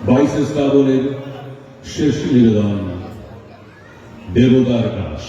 বাইশে শ্রাবণের শেষ নিবেদন দেবতার দাস।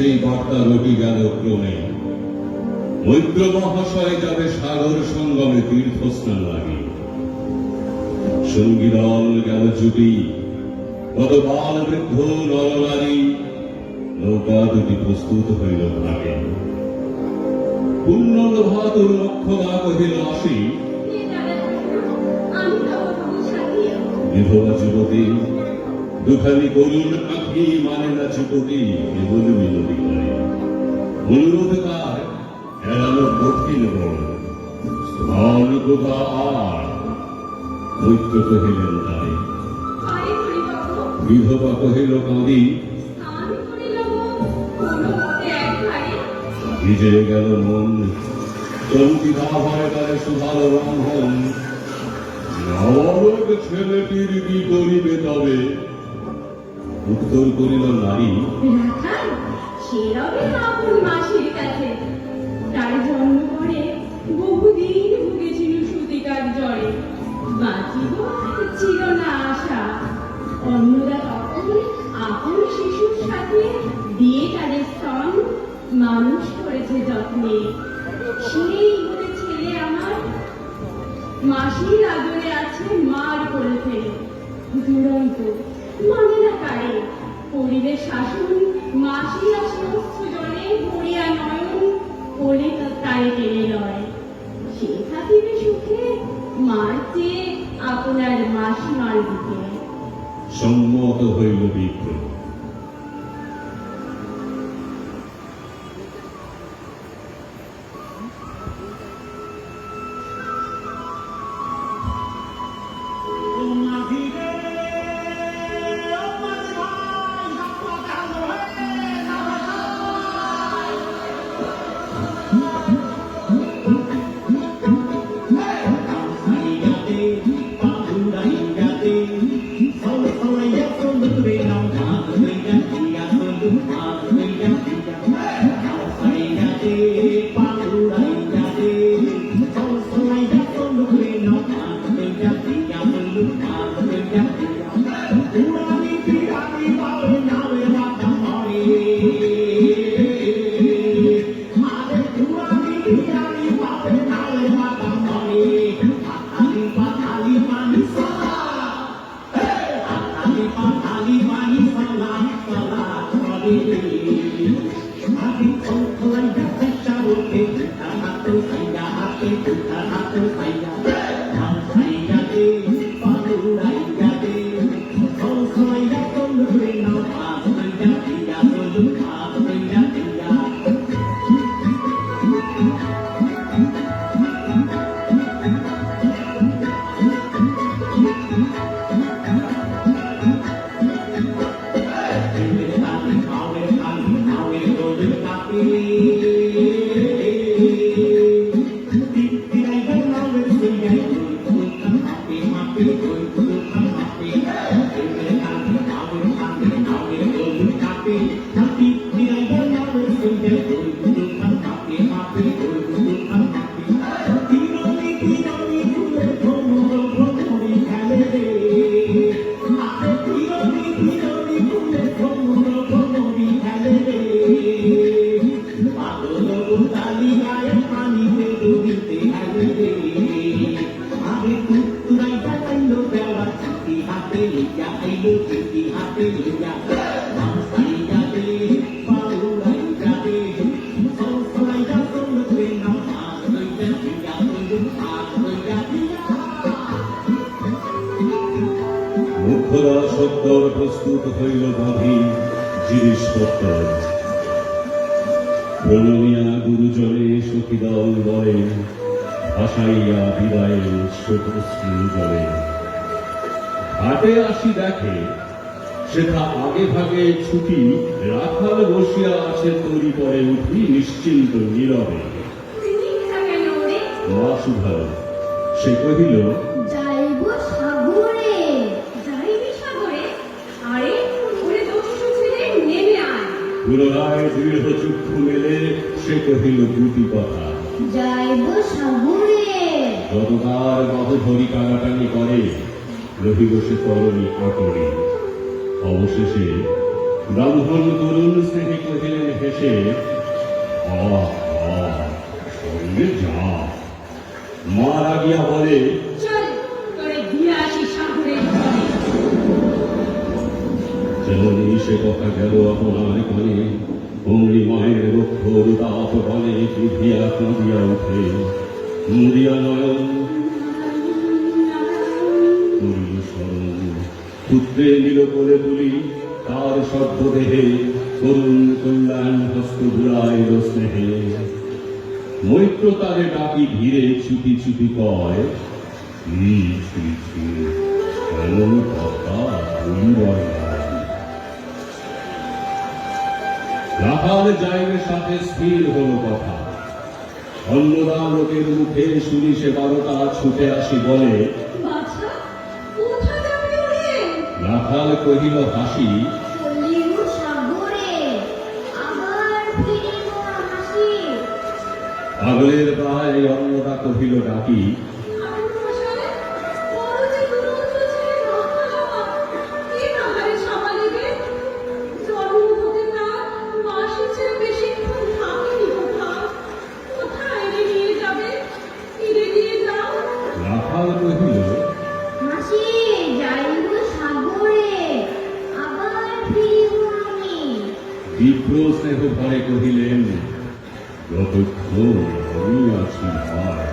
সেই বার্তা রটি গেল ক্রমে। মৈত্র মহাশয় যাবে সাগর সঙ্গমে তীর্থস্নান লাগে। সঙ্গী দল গেল জুটি, কত বাল বৃদ্ধ নরনারী, নৌকা দুটি প্রস্তুত হইল ভাগে। পুণ্য ভাতুর লক্ষ্যদা কহিল আসি। বিধবা যুবতী দুখানি করুণ আঁখি মানে না চুপতি, কেবল মিনতি করে। অনুরোধ কার এড়ানো কঠিন বড়, স্থল কোথা আর মৈত্র কহিলেন তাই। বিধবা কহিল কাঁদি, ভিজে গেল মন, চলতি ভাবায় তারে সুধাল ব্রাহ্মণ। নবলোক ছেলেটির কি করিবে তবে? উত্তর করিল নারী, মাসির কাছে তার জন্ম করে বহুদিন ভুগেছিল সুতিকার জ্বরে। বাঁচিব ছিল না আশা। অন্নদা তখন আপন শিশুর সাথে দিয়ে তাদের স্তন মানুষ করেছে যত্নে। সেই বলে ছেলে আমার মাসির আদরে আছে মার করে ফেলে। দুরন্ত মানে না কারে পরিবেশ শাসন, মাসি আসে জলে ভরিয়া নয়ন, কোলে তারে টেনে লয়। সে থাকিবে সুখে মার চেয়ে আপনার মাসিমার দিকে। সম্মত হইল বিপ্র। মুখ্যদা সত্তর প্রস্তুত হইল বাঁধি জিনিসপত্র। প্রণমিয়া গুরুজনে সখীদল বলে, ভাসাইয়া বিদায়ের শোকশ্রী জলে। ঘাটে আসি দেখে সেটা আগে ভাগে ছুটি, রাখাল বসিয়া আছে তরি পরে উঠি নিশ্চিন্ত নীরবে। মা সুধা সে কহিল, যাইব সাগরে। যাইবি সাগরে? আরে ওরে দস্যু ছেলে নেমে আয়। পুনরায় দৃঢ় চক্ষু মেলে সে কহিল দুটি কথা, যাইব সাগরে। যতবার বাহু ধরি টানাটানি করে রহিল সে তরণী আটরে। অবশেষে ব্রাহ্মণ করুণ স্নেহে কহিলেন হেসে, সঙ্গে যা। মা রাগিয়া বলে, চল তোরে দিয়ে আসি সাগরের ঘরে। যেমনই সে কথা গেল আপনার কানে, অমনি মায়ের রক্ষর তাপ বলে বিধিয়া কাঁদিয়া উঠে, মুদিয়া নয়ন করুণ স্মরণ। পুত্রে নিল কোলে তুলি, তার শব্দ দেহে করুণ কল্যাণ হস্ত ঘুরাইল স্নেহে। মৈত্র তারে ডাকি ধীরে ছুটি ছুটি কয়, ছি ছি ছি, এমন কথা বলিবার নয়। রাখাল জায়ের সাথে স্থির হলো কথা। অন্নদান লোকের মুখে শুনি সে 12টা ছুটে আসি বলে, বাছা কোথা যাবে রে? রাখাল কহিল হাসি, চলিব সাগরে, আবার ফিরিব হাসি। পাগলের প্রায় অন্নদা কহিল ডাকি, রাখাল কহিল, মাসি যাইব সাগরে, আবার ফিরিব আমি। তীব্র স্নেহ ভরে কহিলেন, যতক্ষণ আমি আছি ভাই,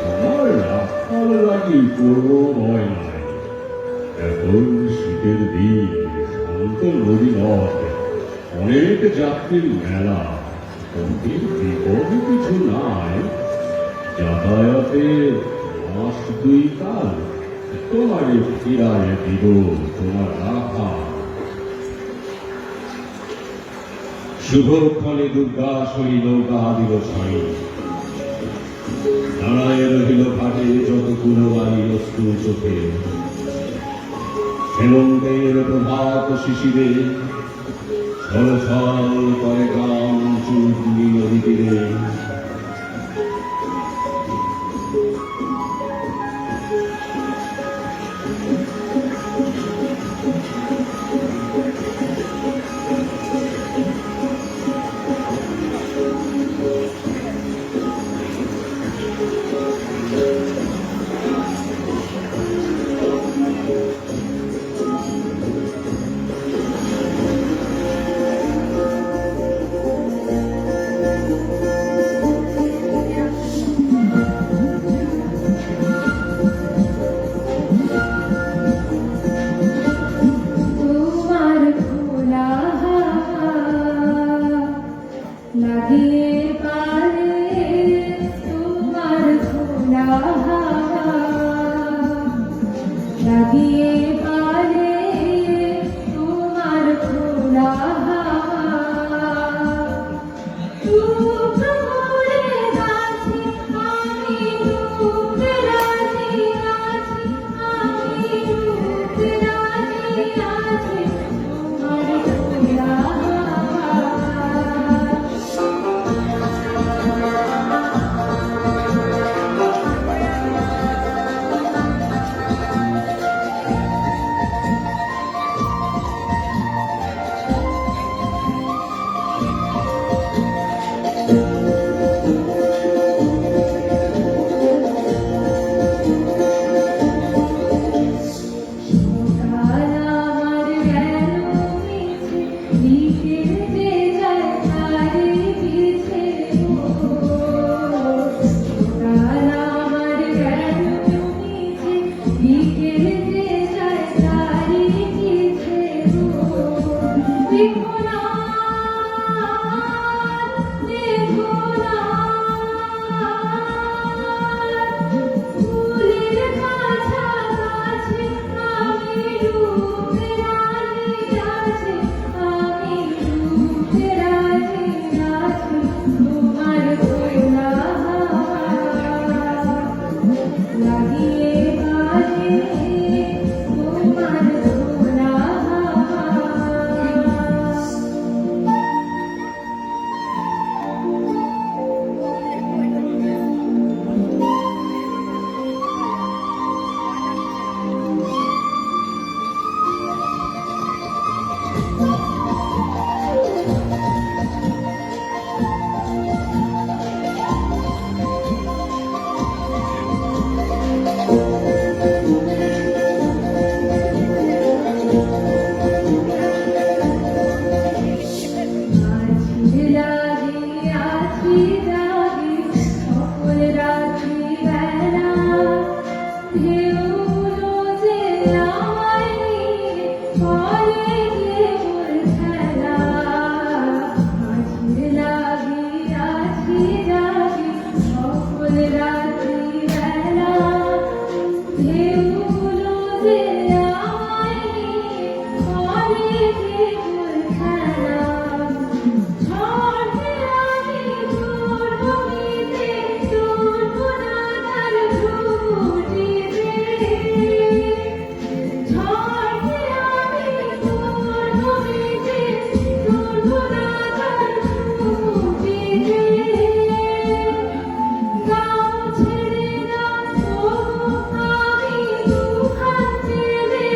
আমার রাখাল লাগি করবো ভয় নাই। এখন শীতের দিন, শান্ত নদী নদ, অনেক যাত্রীর মেলা, ওদের বিপদ কিছু নাই। যাতায়াতে মাস 2 কাল তোমারে ফিরায় দিব তোমার রাখা। শুভক্ষণে দুর্গা সই নৌকা দিল ছাই, দাঁড়ায় রহিল ঘাটে যত কুলবাড়ি অশ্রু চোখে। হেমন্তের প্রভাত শিশিরে ছল ছল করে গ্রাম চুগলি নদী তীরে। তোমার খোলা লাগিয়ে পারে, তোমার খোলা লাগিয়ে পারে, তোমার খোলা ঢেউগুলো যে আমায় নিয়ে করে কেবল খেলা আছি জাগি সকল রাত্রি বেলা ঢেউগুলো যে আমায় নিয়ে করে কেবল খেলা ঝড়ে আমি তোর নদীতে তোর কোনার ঝুঁটিতে ঝড়ে আমি তোর নদীতে তোর কোনার ঝুঁটিতে গাও ছেড়ে দাও তবু আমি দুখান ছেড়ে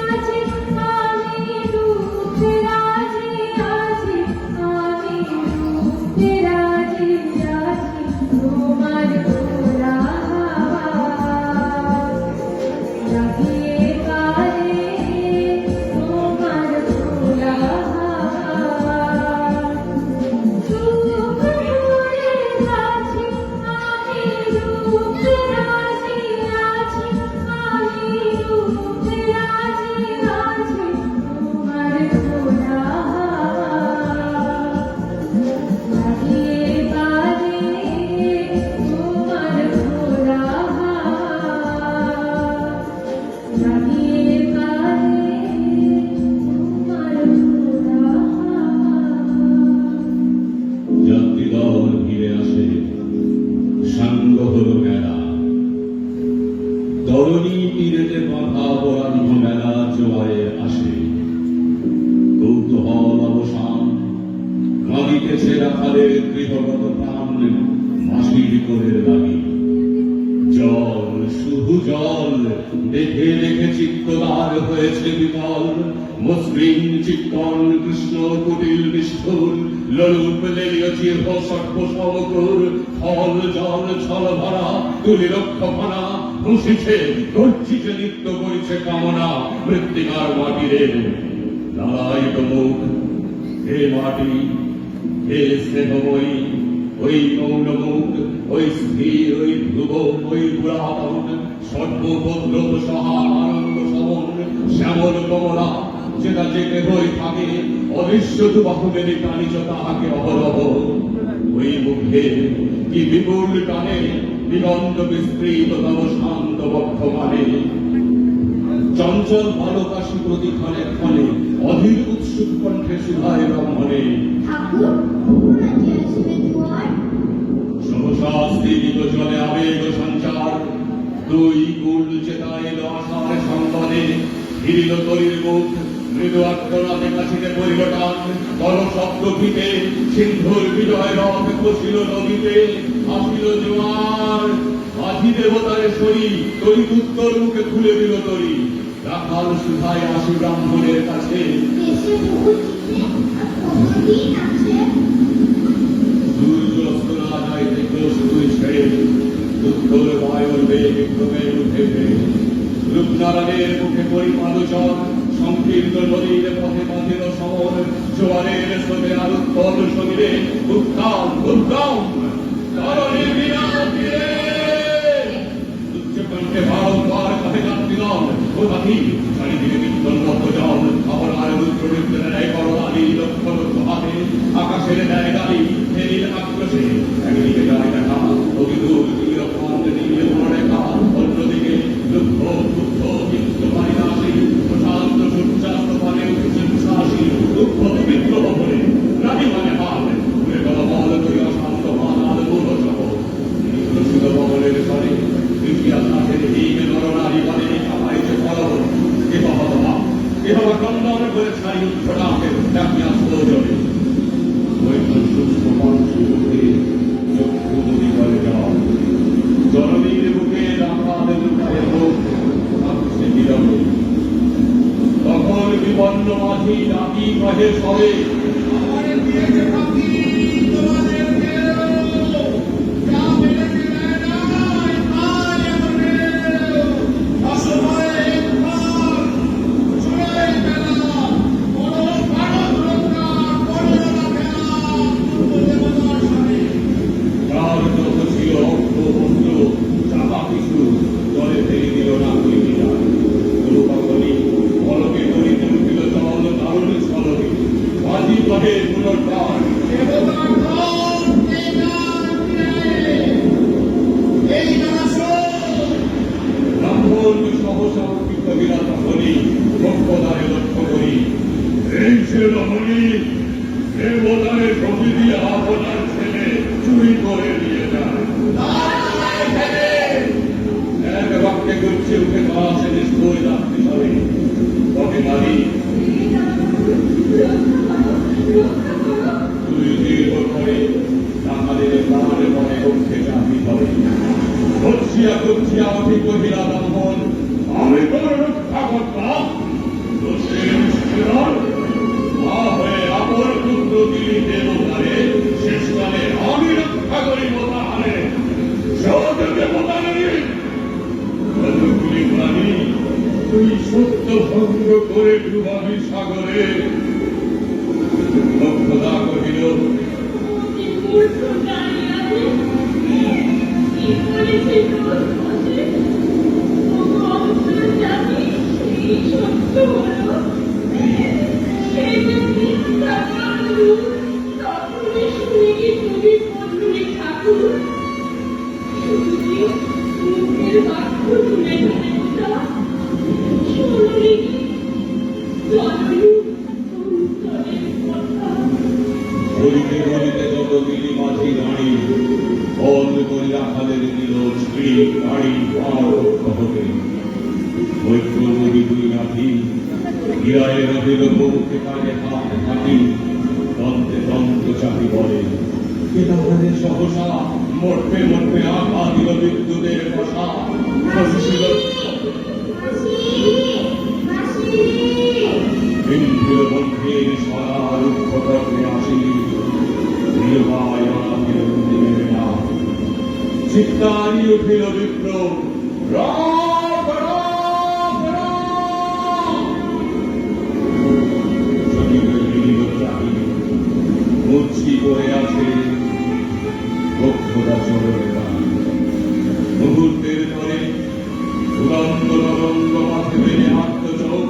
আছি আমি ডুবতে রাজি আছি আমি ডুবতে রাজি আছি তোমার খোলা লাগিয়ে পারে তোমার খোলা সুখ হয়ে আছি আমি ডুবতে রাজি আছি আমি ডুবতে রাজি আছি তোমার খোলা লাগিয়ে পারে তোমার খোলা লাগিয়ে পারে তোমার খোলা যাত্রীদল ঘিরে আসে, সাঙ্গ হলো মেলা। তরুণী তীরেতে বাঁধা পরান্ধ মেলা জোয়ারে আসে। কৌতূহল অবসান, কাঁদিতেছে রাখালের গৃহগত প্রাণ, মাসির কোলের লাগি। জল, শুধু জল, দেখে দেখে চিত্তদার হয়েছে বিকল। মসৃণ চিত্তন কৃষ্ণ কুটিল নিষ্ঠুর, লোলুপ লেলিয় চিহ্ন সর্প সমকুর। ফল জল ছল ভরা তুলি লক্ষ ফনা, খুশিছে গর্জিছে নিত্য করিছে কামনা। মৃত্তিকার মাটিরে লালায়িত মুখ, হে মাটি, হে স্নেহময়ী, ওই মৌন মুখ, ওই স্থির, ওই ধ্রুব, ওই পুরাতন সর্বপদ্রব সহা আনন্দ সমন। শ্যামল কমলা যেটা জেগে বই থাকে, অদৃশ্য বাহুবেলি টানিছ তাহাকে অহরহ। ওই মুখে কি বিপুল টানে দিগন্ত বিস্তৃত তব শান্ত বক্ষমানে। চঞ্চল ভালোবাসি প্রতিক্ষণে ক্ষণে, অধীর উৎসুক কণ্ঠে সুধায় ব্রহ্মণে। ঠাকুর কখন আজ আসবে দুয়ার সহসা স্থিরিত জলে আবেগ সঞ্চার, দুই কুল চেতা এলো আশার সংবাদে। ফিরিল তরির মুখ, মৃদু আত্মনাথে কাছিতে পড়িল টান। বড় শব্দ ভিতে সিন্ধুর বিজয় রথ বসিল নদীতে। আসিল জোয়ার, আধি দেবতারে সরি, তরি উত্তর মুখে খুলে দিল তরি। রাখাল সুধায় আসি ব্রাহ্মণের কাছে। এসে বহু চিঠি আর কতদিন আছে সূর্য অস্ত না যায় দেখল শুধুই ছেড়ে, উত্তর বায়ুর বেগ ক্রমে উঠেছে। রূপনারায়ণের মুখে পরিমালোচন, সংকীর্ণ নদীর পথে বাঁধিল সমর। জোয়ারের স্রোতে আর উত্তল শরীরে উত্থান উদ্যম কারণে বিনা তীরে। উচ্চকণ্ঠে বারংবার কাহে যাত্রীগণ, ও পাখি চারিদিকে বিদ্যন জল। অপরার রুদ্রবৃত্তের ন্যায় করলালি লক্ষ লক্ষ হাতে, আকাশের ন্যায় গালি ফেরিল আক্রোশে। একদিকে যায় দেখা অভিদূর তীরপ্রান্ত নীল রেখা, অন্যদিকে দুঃখ দুঃখ চিত্ত পারিদাসী প্রশান্ত সূর্যাস্ত পানে উঠেছে উচ্ছ্বাসী। দুঃখ বিদ্রোহ বলে রানী মানে হাল ঘুরে গেল বল তৈরি অশান্ত মানাল মূল সহ। নিষ্কর্ষিত বগলের স্বরে কৃষি আকাশের হীন নরনারী বলে কামাইছে ফলব। কেহ হতবা কেহ খণ্ডন করে ছাড়ি উচ্ছ্বটাকে ডাকিয়া সৌজনে। বৈঠক সূক্ষ্ম কণ্ঠে মুখে চক্ষু নদী বলে যাও। জননীর বুকে রাখালের লুকায় মুখ, ভাবছে নীরবে। তখন বিপন্ন মাঝি ডাকি কহে সবে, আমাদের দিয়েছে ফাঁকি, তোমাদের কেউ যা মেরেছে দেয় নাই, তাই এখন নেও। অসহায় একবার ছুঁড়ে ফেলা, বড় ভারত রক্ষা করল না খেলা পূর্ব দেবতার সাথে। যার চোখ ছিল রক্ত বন্ধু চাপা কিছু জলে ফেলে দিল সহসা কৃতজ্ঞতা হলি ভক্তদারে লক্ষ্য করি এই ছিল রমণী দেবতারে ছবি দিয়ে আপনার ছেলে চুরি করে নিয়ে যায় এক বাক্যে করছে উঠে পাশে নিশ্চয় রাখতে হবে তবে নারী তুই দীর্ঘ করে তাহাদের প্রাণে মনে রক্ষে চাকরি হবে হচ্ছিয়া করছিয়া অধিক মহিলা ব্রাহ্মণ আমি তোর রক্ষা করতাম মা হয়ে আপন পুত্র দিলি দেবতারে শেষকালে আমি রক্ষা করিব তাহারে সহজ দেবতা নেই কতগুলি প্রাণী তুই সত্য ভঙ্গ করে ডুবাবি সাগরে ভক্তদা কহিল বলিতে বলিতে যত মিলি মাঝি গাড়ি বল করি রাখালের দিল স্ত্রী গাড়ি হতে বৈত্র নদী দুই নাথি গিরায় রহিল বউকে কাজে হাত হাতি দন্তে দন্ত চাপি বলে কে তাহাদের সহসা মরতে মরতে আঘা দিল বিদ্যুতের বসা হসিল বিন্ধিল বন্ধের সারা রুক্ষ পথে আসি চিত্তারি উঠিল বিপ্র রাম রাম রাম মূর্ছি করে আছে ভক্তরা চরণে মুহূর্তের পরে উদন্ত নরঙ্গ মাথে মেরে আত্মচোখ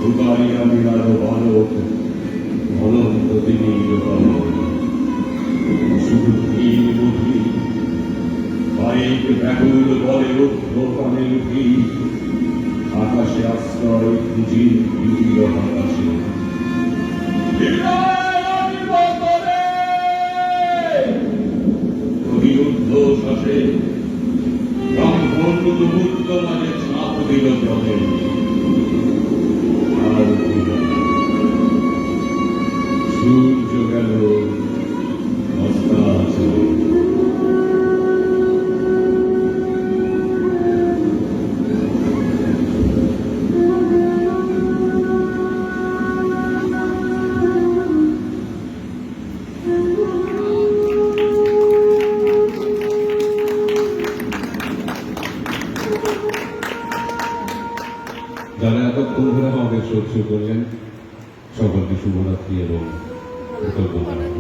উগারিয়া মিলাল বালক অনন্ত দিনীর বালক শুধু ধীর বুদ্ধি বাইক ব্যাকুল বলে রুদ্ধ কানে উঠি আকাশে আশ্রয় খুঁজি বিচির আকাশে অনিরুদ্ধ শ্বাসে ব্রাহ্মণ মুহূর্ত মাঝে ছাপ দিল জলে সূর্য গেল অস্তাচলে যারা এতক্ষণ ধরে আমাদের সহ্য করলেন সকলকে শুভরাত্রি এবং কৃতজ্ঞতা।